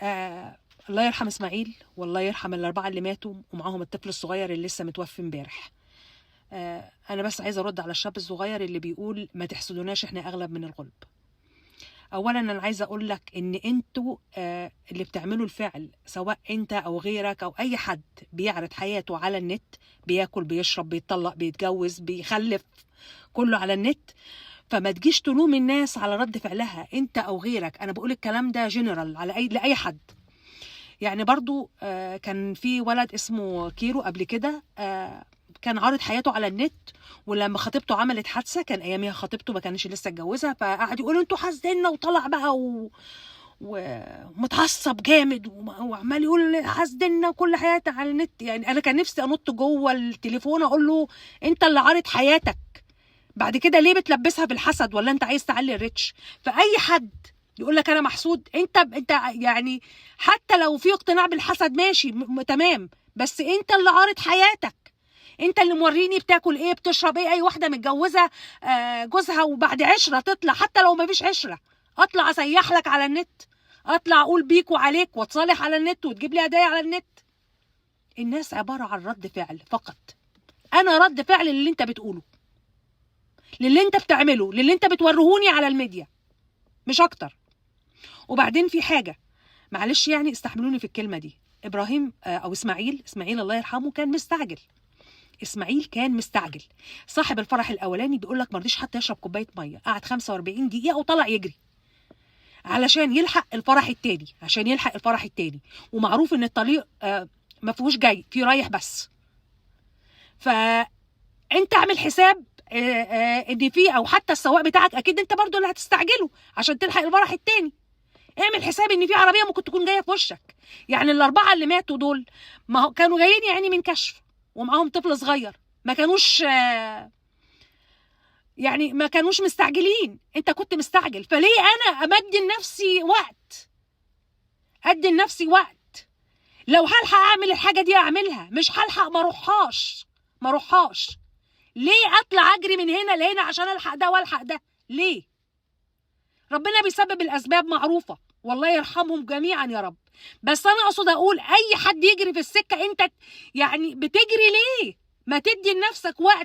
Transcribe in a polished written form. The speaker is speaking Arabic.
الله يرحم اسماعيل والله يرحم الاربعه اللي ماتوا ومعاهم الطفل الصغير اللي لسه متوفي امبارح. انا بس عايزه ارد على الشاب الصغير اللي بيقول ما تحسدوناش احنا اغلب من الغلب. اولا انا عايزه اقول لك ان انتوا اللي بتعملوا الفعل، سواء انت او غيرك او اي حد بيعرض حياته على النت، بياكل بيشرب بيتطلق بيتجوز بيخلف، كله على النت، فما تجيش تلوم الناس على رد فعلها انت او غيرك. انا بقول الكلام ده جنرال على لاي حد. يعني برضو كان في ولد اسمه كيرو قبل كده، كان عارض حياته على النت، ولما خطيبته عملت حادثه، كان اياميها خطيبته ما كانش لسه اتجوزها، فقعد يقول انتوا حاسديننا، وطلع بقى ومتعصب جامد وعمال يقول حاسديننا وكل حياتي على النت. يعني انا كان نفسي انط جوه التليفون اقول له انت اللي عارض حياتك، بعد كده ليه بتلبسها بالحسد؟ ولا انت عايز تعلي الريتش؟ فاي حد يقول لك انا محسود، انت يعني حتى لو في اقتناع بالحسد ماشي تمام، بس انت اللي عارض حياتك، انت اللي موريني بتاكل ايه بتشرب ايه. اي واحده متجوزه جوزها وبعد عشره تطلع، حتى لو ما فيش عشره، اطلع اسيح لك على النت، اطلع اقول بيك وعليك واتصالح على النت وتجيب لي هدايا على النت. الناس عباره عن رد فعل فقط. انا رد فعل للي انت بتقوله، للي انت بتعمله، للي انت بتورهوني على الميديا، مش اكتر. وبعدين في حاجه، معلش يعني استحملوني في الكلمه دي، ابراهيم او اسماعيل الله يرحمه كان مستعجل. اسماعيل كان مستعجل. صاحب الفرح الاولاني بيقول لك ما رضيش حتى يشرب كوبايه ميه، قعد 45 دقيقه وطلع يجري علشان يلحق الفرح التاني، ومعروف ان الطريق ما فيهوش جاي، في رايح بس. فانت اعمل حساب ان في، او حتى السواق بتاعك اكيد انت برضو اللي هتستعجله عشان تلحق الفرح التاني. اعمل حساب ان في عربيه ممكن تكون جايه في وشك. يعني الاربعه اللي ماتوا دول ما كانوا جايين يعني من كشف ومعاهم طفل صغير، ما كانوش يعني ما كانوش مستعجلين، انت كنت مستعجل. فليه انا امدي لنفسي وقت؟ ادي لنفسي وقت، لو هلحق اعمل الحاجه دي اعملها، مش هلحق ما اروحهاش. ليه اطلع اجري من هنا لهنا عشان الحق ده والحق ده؟ ليه؟ ربنا بيسبب الاسباب معروفه، والله يرحمهم جميعا يا رب. بس انا اقصد اقول اي حد يجري في السكه، انت يعني بتجري ليه؟ ما تدي لنفسك وقت.